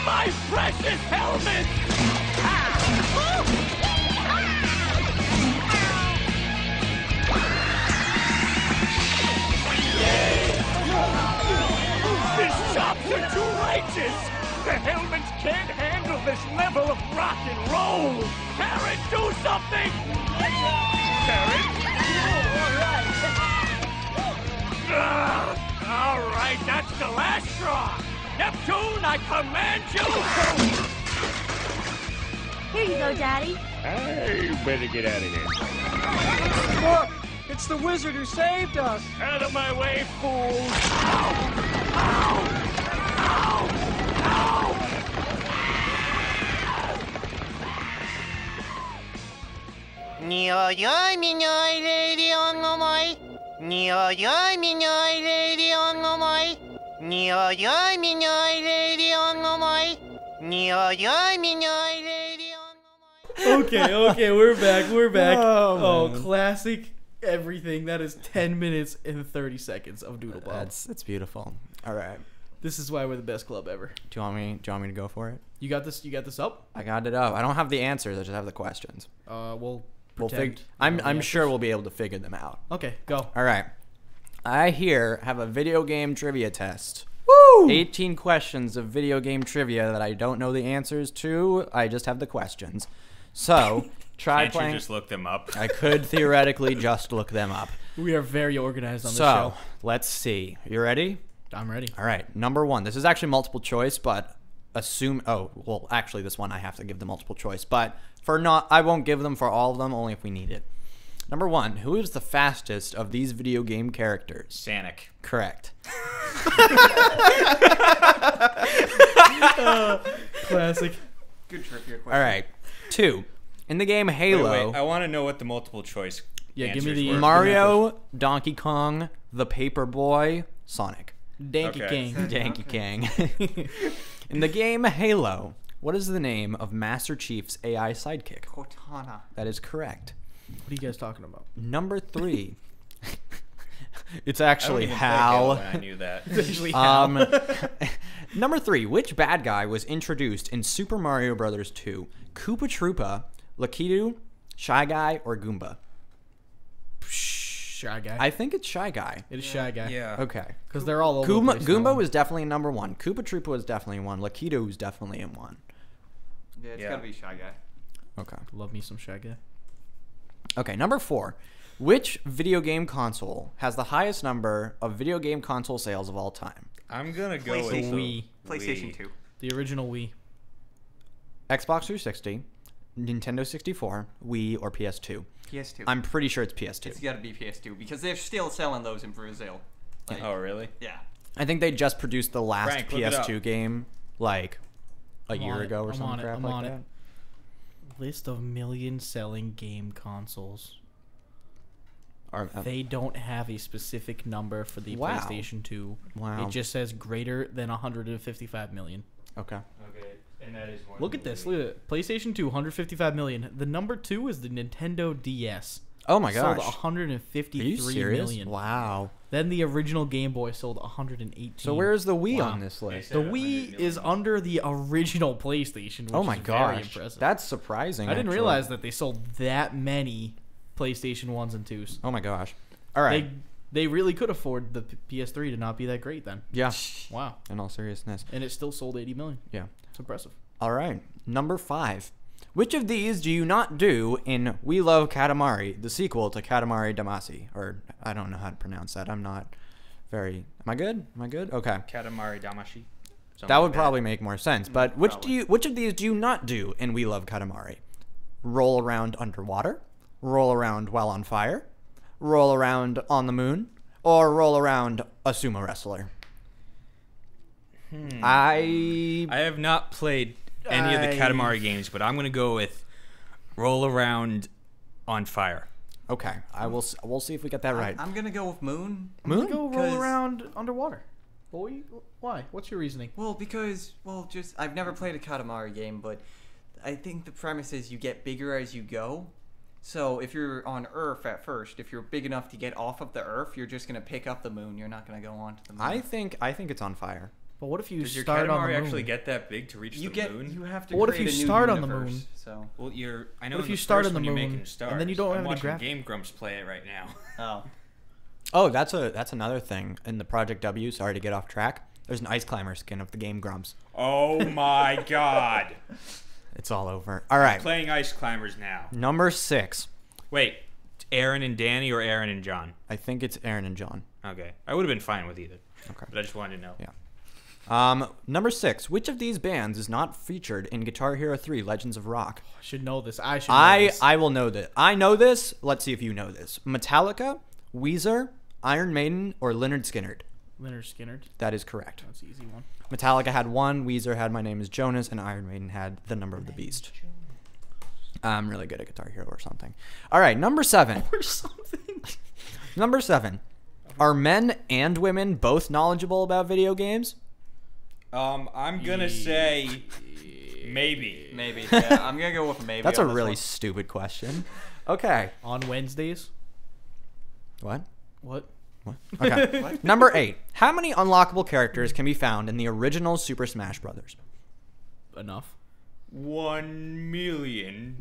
S11: 'My precious helmet! His chops are too righteous! The helmets can't handle this level of rock and roll! Karen, do something! Karen? All right, that's the last straw! Neptune, I command you to...
S8: Here you go, Daddy.
S11: I better get out of here.
S12: Look! It's the wizard who saved us!
S11: Out of my way, fools! Ow! Ow! Ow!
S13: Niyoyoy minyoy radio ngomoy. Niyoyoy minyoy radio ngomoy. Niyoyoy minyoy radio ngomoy. Niyoyoy minyoy radio ngomoy.
S1: Okay, we're back.
S9: Oh,
S1: Oh,
S9: man.
S1: classic everything. That is 10 minutes and 30 seconds of Doodle Bomb.
S9: That's beautiful. All right.
S1: This is why we're the best club ever.
S9: Do you want me to go for it?
S1: You got this up?
S9: I got it up. I don't have the answers. I just have the questions.
S1: We'll
S9: We'll
S1: pretend.
S9: I'm sure we'll be able to figure them out.
S1: Okay, go.
S9: All right. I here have a video game trivia test.
S1: Woo!
S9: 18 questions of video game trivia that I don't know the answers to. I just have the questions. So, try
S3: Can't
S9: playing.
S3: you just look them up?
S9: I could theoretically just look them up.
S1: We are very organized on this
S9: So,
S1: show.
S9: let's see. You ready?
S1: I'm ready.
S9: All right. Number 1. This is actually multiple choice, but actually this one I have to give the multiple choice, but I won't give them for all of them, only if we need it. Number 1, who is the fastest of these video game characters?
S3: Sanic.
S9: Correct.
S1: Classic.
S2: Good trivia question.
S9: All right. 2, in the game Halo.
S3: Wait, I want to know what the multiple choice.
S1: Yeah, give me
S3: answers
S1: the
S3: were.
S9: Mario, Donkey Kong, the Paperboy, Sonic.
S1: Danky King.
S9: Danky King. In the game Halo, what is the name of Master Chief's AI sidekick?
S2: Cortana.
S9: That is correct.
S1: What are you guys talking about?
S9: Number 3. It's
S3: I don't
S9: actually
S3: even play
S9: Hal.
S3: Halo, and I knew that.
S1: It's actually Hal.
S9: Number 3. Which bad guy was introduced in Super Mario Bros. 2? Koopa Troopa, Lakitu, Shy Guy, or Goomba?
S1: Shy Guy.
S9: I think it's Shy Guy.
S1: It is Shy Guy.
S3: Yeah.
S9: Okay.
S1: Because they're all over the place
S9: Goomba
S1: now.
S9: was definitely number 1. Koopa Troopa was definitely 1. Lakitu was definitely in 1.
S2: Yeah, it's gotta be Shy Guy.
S9: Okay.
S1: Love me some Shy Guy.
S9: Okay, number 4. Which video game console has the highest number of video game console sales of all time?
S3: I'm gonna go with
S2: PlayStation.
S1: Wii.
S2: PlayStation 2.
S1: The original Wii.
S9: Xbox 360, Nintendo 64, Wii, or PS2?
S2: PS2.
S9: I'm pretty sure it's PS2.
S2: It's gotta be PS2 because they're still selling those in Brazil. Like,
S3: Oh, really?
S2: yeah.
S9: I think they just produced the last
S3: Frank, look it
S9: PS2
S3: up.
S9: game like a
S1: I'm
S9: year
S1: on it.
S9: ago or
S1: I'm
S9: some
S1: on it.
S9: crap
S1: I'm
S9: like
S1: on
S9: that.
S1: it. List of million selling game consoles.
S9: Or,
S1: They don't have a specific number for the
S9: Wow.
S1: PlayStation 2.
S9: Wow.
S1: It just says greater than 155 million.
S9: Okay.
S3: Okay, and that is more.
S1: Look at this. Look at it. PlayStation 2, 155 million. The number 2 is the Nintendo DS.
S9: Oh my
S1: Sold
S9: gosh.
S1: 153
S9: Are you serious?
S1: million.
S9: Wow.
S1: Then the original Game Boy sold 118.
S9: So where's the Wii
S1: Wow.
S9: on this list?
S1: The Wii is under the original PlayStation, which
S9: Oh my
S1: is very
S9: gosh.
S1: impressive.
S9: That's surprising.
S1: I didn't
S9: actually.
S1: realize that they sold that many PlayStation 1s and 2s.
S9: Oh my gosh. All right.
S1: They really could afford the PS3 to not be that great then.
S9: Yeah.
S1: Wow.
S9: In all seriousness.
S1: And it still sold 80 million.
S9: Yeah.
S1: It's impressive.
S9: All right. Number 5. Which of these do you not do in We Love Katamari, the sequel to Katamari Damacy? Or, I don't know how to pronounce that. I'm not very... Am I good? Am I good? Okay.
S3: Katamari Damacy.
S9: That would probably make more sense. But which of these do you not do in We Love Katamari? Roll around underwater, roll around while on fire, roll around on the moon, or roll around a sumo wrestler?
S3: I have not played any of the Katamari games, but I'm going to go with roll around on fire.
S9: Okay, we'll see if we get that right.
S2: I'm going to go with moon.
S1: Moon? Go roll around underwater. Why? What's your reasoning?
S2: Well, because, I've never played a Katamari game, but I think the premise is you get bigger as you go. So if you're on Earth at first, if you're big enough to get off of the Earth, you're just going to pick up the moon. You're not going to go on to the moon.
S9: I think it's on fire.
S1: But what if you
S3: Does your
S1: start on the
S3: Katamari
S1: moon?
S3: actually get that big to reach the moon?
S2: You have to.
S1: What if you
S2: create a new
S1: start on the
S2: universe,
S1: moon?
S2: So.
S3: Well, I know
S1: What if
S3: in
S1: you
S3: the
S1: start
S3: first
S1: on the
S3: one you're
S1: moon,
S3: making stars.
S1: and then you don't
S3: I'm
S1: have any
S3: watching
S1: gravity?
S3: Game Grumps play it right now.
S9: Oh, that's another thing in the Project W. Sorry to get off track. There's an Ice Climber skin of the Game Grumps.
S3: Oh my god.
S9: It's all over. All right.
S3: I'm playing Ice Climbers now.
S9: Number 6.
S3: Wait, Aaron and Danny or Aaron and John?
S9: I think it's Aaron and John.
S3: Okay. I would have been fine with either.
S9: Okay.
S3: But I just wanted to know.
S9: Yeah. Number 6. Which of these bands is not featured in Guitar Hero 3 Legends of Rock?
S1: I should know this. I
S9: will know that. I know this. Let's see if you know this. Metallica, Weezer, Iron Maiden, or Lynyrd Skynyrd?
S1: Lynyrd Skynyrd.
S9: That is correct.
S1: That's an easy one.
S9: Metallica had 1, Weezer had My Name is Jonas, and Iron Maiden had The Number of the Beast. I'm really good at Guitar Hero or something. All right, number 7.
S1: Or something.
S9: Number 7. Are men and women both knowledgeable about video games?
S3: I'm gonna say maybe.
S2: Maybe. Yeah, I'm gonna go with maybe.
S9: That's a really stupid question. Okay.
S1: On Wednesdays.
S9: What?
S1: What?
S9: Okay. What? Number 8. How many unlockable characters can be found in the original Super Smash Brothers?
S1: Enough.
S3: $1 million.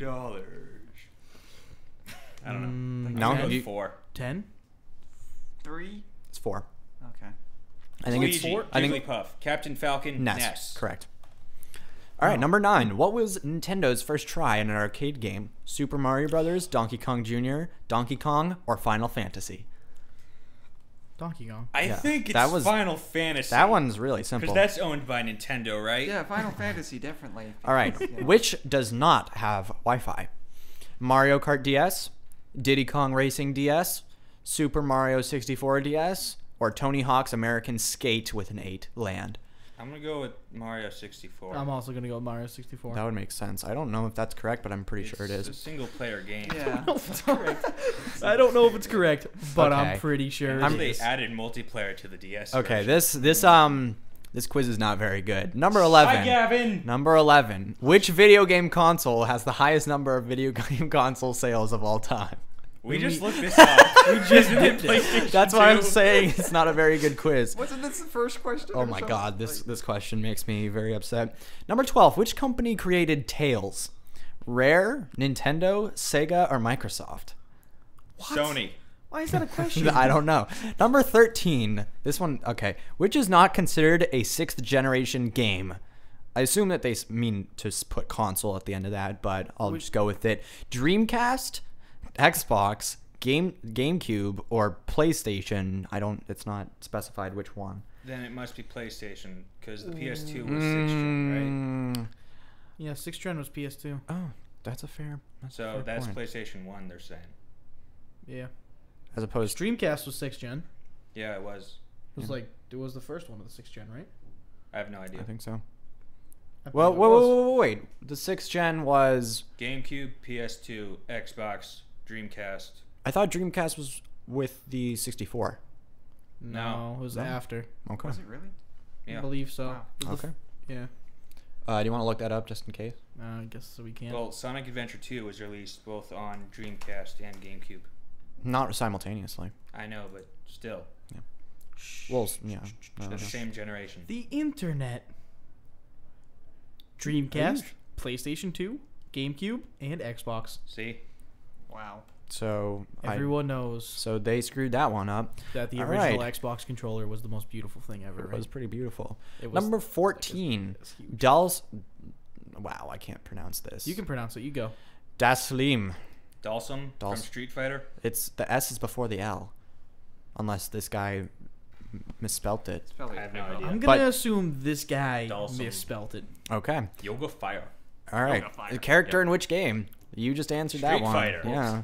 S3: I don't
S9: No,
S3: know. 4.
S1: 10.
S2: 3.
S9: It's 4.
S2: Okay.
S9: I think it's 4. I think
S3: Jigglypuff, Captain Falcon, Ness.
S9: Correct. All right, number 9. What was Nintendo's first try in an arcade game? Super Mario Brothers, Donkey Kong Jr., Donkey Kong, or Final Fantasy?
S1: Donkey Kong.
S3: I think it's Final Fantasy.
S9: That one's really simple.
S3: Because that's owned by Nintendo, right?
S2: Yeah, Final Fantasy, definitely.
S9: All right.
S2: Yeah.
S9: Which does not have Wi-Fi? Mario Kart DS, Diddy Kong Racing DS, Super Mario 64 DS, or Tony Hawk's American Skate with an 8 Land?
S3: I'm going to go with Mario 64.
S1: I'm also going to go with Mario 64.
S9: That would make sense. I don't know if that's correct, but I'm pretty sure it is.
S3: It's a single-player game.
S2: Yeah.
S1: I don't know if it's correct, but
S9: Okay.
S1: I'm pretty sure
S3: They added multiplayer to the DS
S9: Okay,
S3: version.
S9: this quiz is not very good. Number 11.
S3: Hi, Gavin.
S9: Number 11. Which video game console has the highest number of video game console sales of all time?
S3: We just looked this up.
S1: We just did
S3: PlayStation
S9: That's why I'm
S3: 2.
S9: saying it's not a very good quiz.
S2: Wasn't this the first question?
S9: Oh my god, this question makes me very upset. Number 12. Which company created Tails? Rare, Nintendo, Sega, or Microsoft?
S3: Sony.
S1: Why is that a question?
S9: I don't know. Number 13. This one, okay. Which is not considered a 6th generation game? I assume that they mean to put console at the end of that, but I'll just go with it. Dreamcast, Xbox, GameCube, or PlayStation. It's not specified which one.
S3: Then it must be PlayStation, because the PS2 was 6th gen, right?
S1: Yeah, 6th gen was PS2.
S9: Oh, that's a fair
S3: That's
S9: point.
S3: PlayStation 1, they're saying.
S1: Yeah.
S9: As opposed
S1: Dreamcast was 6th gen.
S3: Yeah, it was.
S1: It was the first one of the 6th gen, right?
S3: I have no idea.
S9: I think so.
S1: I think
S9: Well,
S1: it was.
S9: wait. The 6th gen was...
S3: GameCube, PS2, Xbox, Dreamcast.
S9: I thought Dreamcast was with the 64.
S1: No, it was
S9: No?
S1: after.
S9: Okay.
S2: Was it really?
S3: Yeah.
S1: I believe so.
S2: Wow.
S1: It was the
S9: Okay.
S1: Yeah.
S9: Do you want to look that up just in case?
S1: I guess so we can.
S3: Well, Sonic Adventure 2 was released both on Dreamcast and GameCube.
S9: Not simultaneously.
S3: I know, but still.
S9: Well, yeah.
S3: They're the same generation.
S1: The internet. Dreamcast, PlayStation 2, GameCube, and Xbox.
S3: See?
S2: Wow.
S9: So
S1: Everyone knows
S9: So they screwed that one up.
S1: that the
S9: All
S1: original
S9: right.
S1: Xbox controller was the most beautiful thing ever.
S9: It
S1: Right?
S9: was pretty beautiful.
S1: It was-
S9: Number 14.
S1: it was huge.
S9: Dolls. Wow, I can't pronounce this.
S1: You can pronounce it. You go.
S9: Daslim.
S3: Dalsum from Street Fighter.
S9: It's the S is before the L, unless this guy misspelt it.
S3: I have no idea.
S1: I'm gonna assume this guy misspelt it.
S9: Okay.
S3: Yoga Fire.
S9: All right. The character in which game? You just answered that
S3: Street
S9: one.
S3: Fighter.
S9: Yeah.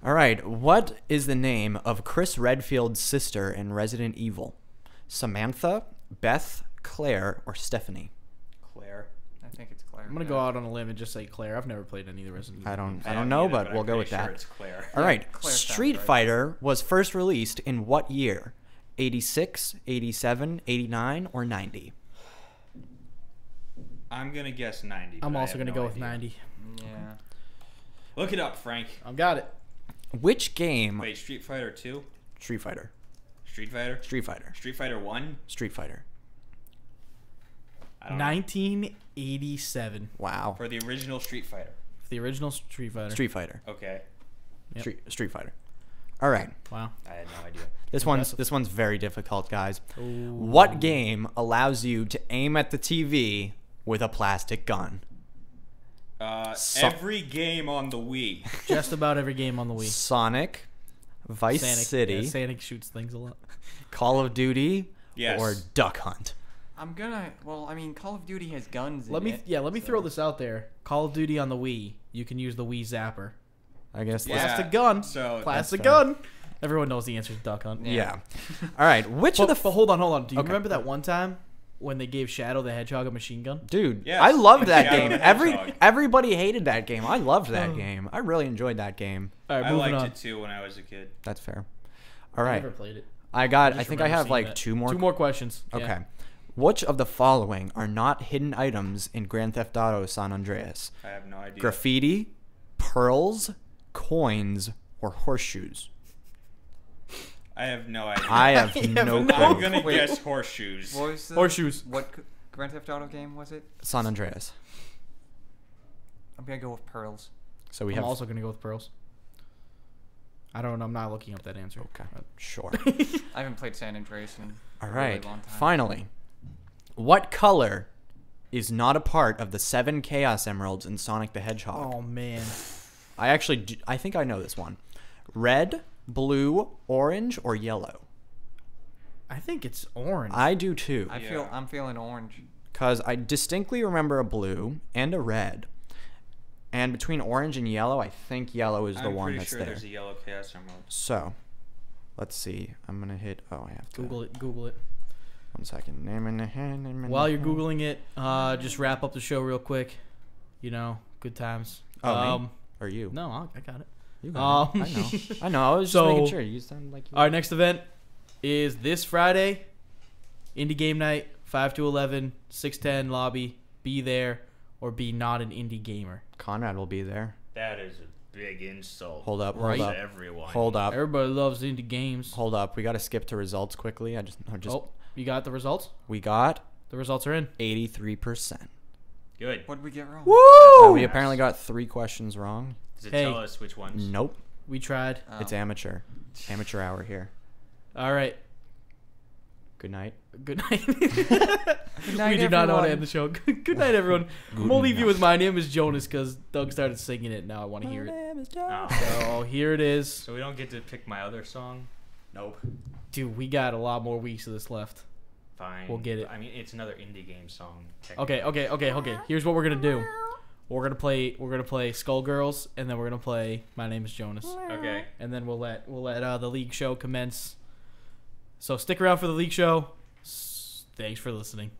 S9: All right. What is the name of Chris Redfield's sister in Resident Evil? Samantha, Beth, Claire, or Stephanie?
S3: Claire.
S2: I think it's Claire.
S1: I'm gonna go out on a limb and just say Claire. I've never played any of the Resident Evil.
S9: I don't know, but we'll go with that.
S3: It's Claire.
S9: All right.
S2: Claire sounds
S9: Street
S2: right.
S9: Fighter was first released in what year? 86, 87, 89, or 90?
S3: I'm gonna guess 90.
S1: I'm
S3: but I
S1: also
S3: have
S1: gonna
S3: no
S1: go with
S3: idea.
S1: 90.
S2: Yeah.
S3: Look it up, Frank.
S1: I've got it.
S9: Which game?
S3: Wait, Street Fighter 2?
S9: Street Fighter.
S3: Street Fighter?
S9: Street Fighter.
S3: Street Fighter 1?
S9: Street Fighter.
S3: I don't know.
S1: 1987.
S9: Wow.
S3: For the original Street Fighter.
S1: The original Street Fighter.
S9: Street Fighter.
S3: Okay.
S1: Yep.
S9: Street Fighter. All right.
S1: Wow.
S3: I had no idea.
S9: This one's very difficult, guys. What game allows you to aim at the TV with a plastic gun?
S3: Every game on the Wii.
S1: Just about every game on the Wii.
S9: Sonic, Vice
S1: Sonic,
S9: City,
S1: yeah, Sonic shoots things a lot.
S9: Call of Duty,
S3: Yes.
S9: or Duck Hunt?
S2: I'm gonna. Well, I mean, Call of Duty has guns.
S1: Let
S2: in
S1: me
S2: it,
S1: let me throw this out there. Call of Duty on the Wii, you can use the Wii Zapper.
S9: I guess.
S3: Yeah.
S1: Plastic gun.
S3: So
S1: Plastic
S9: that's fair.
S1: gun. Everyone knows the answer is Duck Hunt.
S9: Yeah. All right. Which of the
S1: But hold on. Do you
S9: Okay.
S1: remember that one time when they gave Shadow the Hedgehog a machine gun?
S9: Dude,
S3: Yes,
S9: I loved that
S3: Shadow
S9: game.
S3: the Hedgehog.
S9: Everybody hated that game. I loved that game. I really enjoyed that game.
S1: All right,
S3: I
S1: moving
S3: liked
S1: on.
S3: it too when I was a kid.
S9: That's fair. All
S1: I
S9: right.
S1: never played it.
S9: I
S1: just
S9: think I
S1: remember
S9: have
S1: seeing
S9: like
S1: that.
S9: two more.
S1: Two more questions.
S9: Okay.
S1: Yeah.
S9: Which of the following are not hidden items in Grand Theft Auto San Andreas?
S3: I have no idea.
S9: Graffiti, pearls, coins, or horseshoes?
S3: I have no idea.
S9: I have no clue.
S3: I'm gonna
S2: Wait.
S3: guess horseshoes.
S2: What was the,
S1: Horseshoes.
S2: What Grand Theft Auto game was it?
S9: San Andreas.
S2: I'm gonna go with pearls.
S9: So we
S1: I'm
S9: have.
S1: also gonna go with pearls. I don't. I'm not looking up that answer.
S9: Okay. Sure.
S2: I haven't played San Andreas in
S9: All
S2: a
S9: right.
S2: really long time.
S9: Finally, what color is not a part of the 7 Chaos Emeralds in Sonic the Hedgehog?
S1: Oh man.
S9: I think I know this one. Red, blue, orange, or yellow?
S1: I think it's orange.
S9: I do too.
S2: I'm feeling orange.
S9: Because I distinctly remember a blue and a red. And between orange and yellow, I think yellow is the one that's
S3: I'm pretty sure
S9: there.
S3: there's a yellow Chaos Emerald.
S9: So, let's see. I'm going to hit... Oh, I have to...
S1: Google it. Google it.
S9: 1 second. Name in the hand. Name in
S1: While
S9: the
S1: you're
S9: hand.
S1: googling it, just wrap up the show real quick. You know, good times.
S9: Oh, me? Or you?
S1: No, I got it.
S9: You got it. I know. I know. I was just making sure. You sound like you...
S1: Our next event is this Friday. Indie Game Night, 5 to 11, 610 lobby. Be there or be not an indie gamer.
S9: Conrad will be there.
S3: That is a big insult.
S9: Hold up.
S1: Right?
S9: Hold up.
S3: Everyone.
S9: Hold up.
S1: Everybody loves indie games.
S9: Hold up. We got to skip to results quickly.
S1: Oh, you got the results?
S9: We got...
S1: The results are in.
S9: 83%.
S3: Good.
S2: What did we get wrong?
S1: Woo!
S9: We apparently got 3 questions wrong.
S3: Does it
S1: Hey.
S3: tell us which ones?
S9: Nope.
S1: We tried.
S9: It's amateur. Amateur hour here.
S1: All right.
S9: Good night.
S1: Good night.
S2: Good night,
S1: We do not know how to
S2: everyone.
S1: end the show. Good night, everyone. I'm gonna leave you with "My Name Is Jonas" because Doug started singing it. Now I want to hear it.
S3: Oh.
S1: So here it is.
S3: So we don't get to pick my other song?
S9: Nope.
S1: Dude, we got a lot more weeks of this left.
S3: Fine.
S1: We'll get it.
S3: I mean, it's another indie game song.
S1: Okay. Here's what we're gonna do. We're gonna play Skullgirls, and then we're gonna play "My Name Is Jonas."
S3: Okay.
S1: And then we'll let the league show commence. So stick around for the league show. Thanks for listening.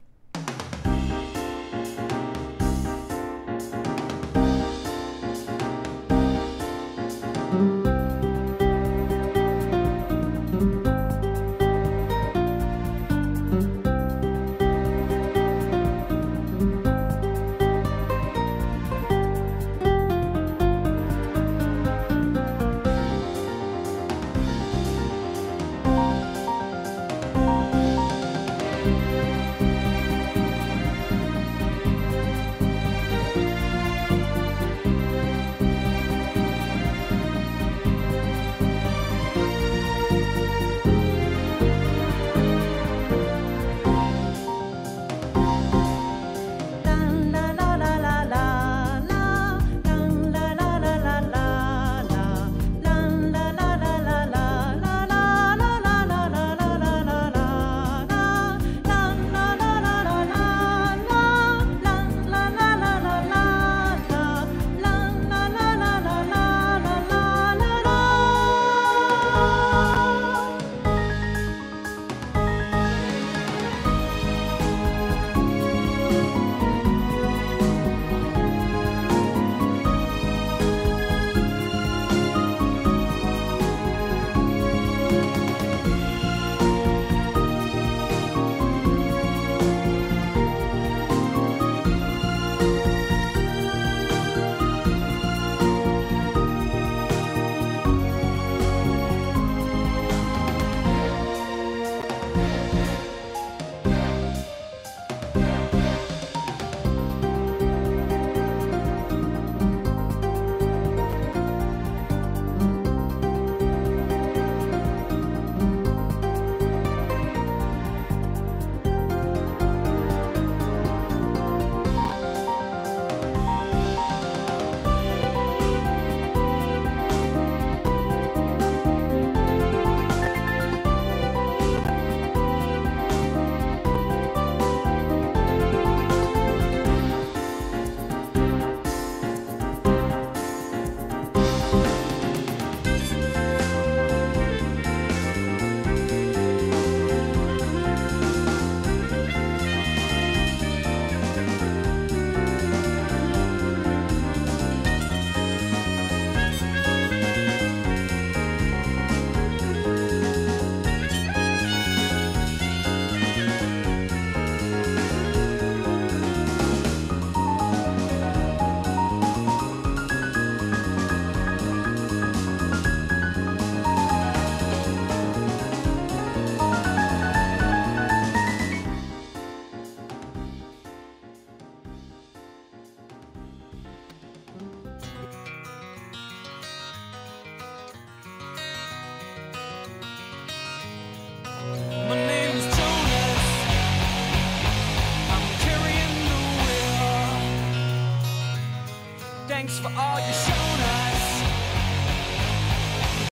S14: for all your